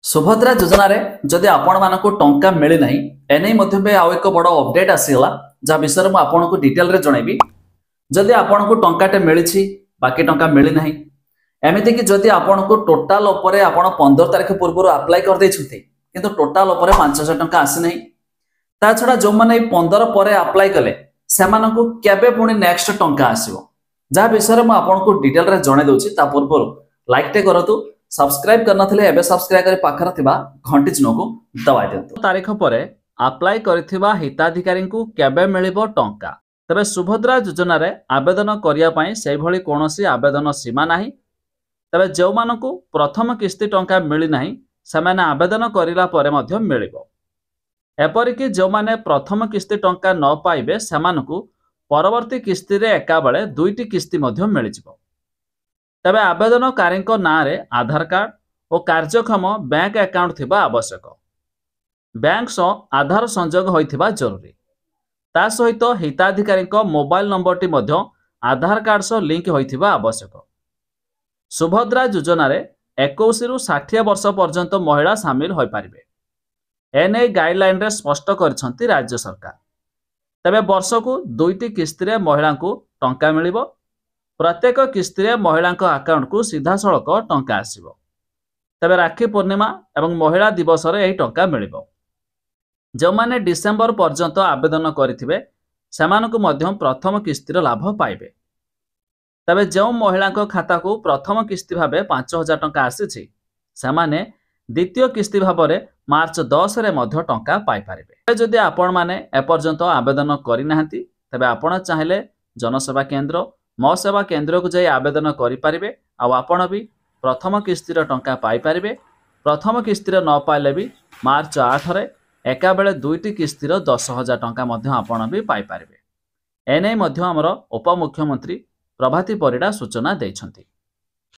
सुभद्रा योजना रे जदि आपण मानक टंका मिली नाही एनै मध्ये बे आउ एक बड़ अपडेट आसीगला जा विषय में आपन को डिटेल रे जणैबी। जदि आपन को टंकाटे मिली छी बाकी टंका मिली नाही एमिति कि जदि आपन को टोटाल ऊपर आपन 15 तारिख पूर्व अप्लाई कर दे छथि किंतु टोटाल ऊपर 5000 टंका आसी नाही ता छडा जो माने 15 परे अप्लाई कले से मानक केबे पुनी नेक्स्ट टंका आसीबो जा विषय में आपन को डिटेल रे जणै दोछि। ता पूर्व लाइक टे करतु, सब्सक्राइब करना थिले एबे सब्सक्राइब कर पाखर थिबा घंटी चिन्ह को दबाइ दियंतु। तारीख परे अप्लाई करथिबा हिताधिकारी को केबे मिलिबो टंका। तबे सुभद्रा योजना रे आवेदन करिया पई सेहि भली कोनोसी आवेदन सीमा नाही। तबे जो मानकु प्रथम किस्ती टंका मिली नाही सेमाने आवेदन करिला परे मध्ये मिलिबो। एपरिकि जो माने प्रथम किस्ती टंका न पाइबे सेमानकु परवर्ती किस्ती रे एका बेले दुईटी किस्ती मध्ये मिलिजिबो। तबे आवेदनकारी नाँ रे आधार कार्ड और कार्यक्षम बैंक अकाउंट थिबा आवश्यक। बैंक सह आधार संजोग होइथिबा जरूरी। ता सहित हिताधिकारी मोबाइल नंबर टी मध्य आधार कार्ड सह लिंक होइथिबा आवश्यक। सुभद्रा योजना रे 21 रु 60 वर्ष पर्यंत महिला सामिल होई पारिबे। एने गाइडलाइन रे स्पष्ट करछंती राज्य सरकार। तबे वर्ष को दुईटी किस्ती रे महिला को टंका मिलिबो। प्रत्येक किस्ती रे महिला अकाउंट को सीधा सड़क टंका आसीबो। तबे राखी पूर्णिमा एवं महिला दिवस रे एही टंका मिलिबो। जो माने डिसेंबर पर्यंत आवेदन करिथिबे सेमानकु मध्यम प्रथम किस्ती रो लाभ पाइबे। तबे जो महिला खाता को प्रथम किस्ती भाबे 5000 टंका आसीछि सेमाने द्वितीय किस्ती भाबरे मार्च 10 रे मध्य टंका पाइ पारिबे। जदि आपण माने एपर्यंत आवेदन करि नाहंती तबे आपण चाहिले जनसेवा केंद्र मो सेवा केंद्र को जाई आवेदन करि पारिबे। आ आपण भी प्रथम किस्ती रो टंका पाइ पारिबे। प्रथम किस्ती रो न पाइले भी मार्च 8 रे एका बेले दुईटी किस्ती रो 10,000 टंका मध्य आपण भी पाइ पारिबे। एनै मध्य हमर उपमुख्यमंत्री प्रभाती परिडा सूचना दैछंती।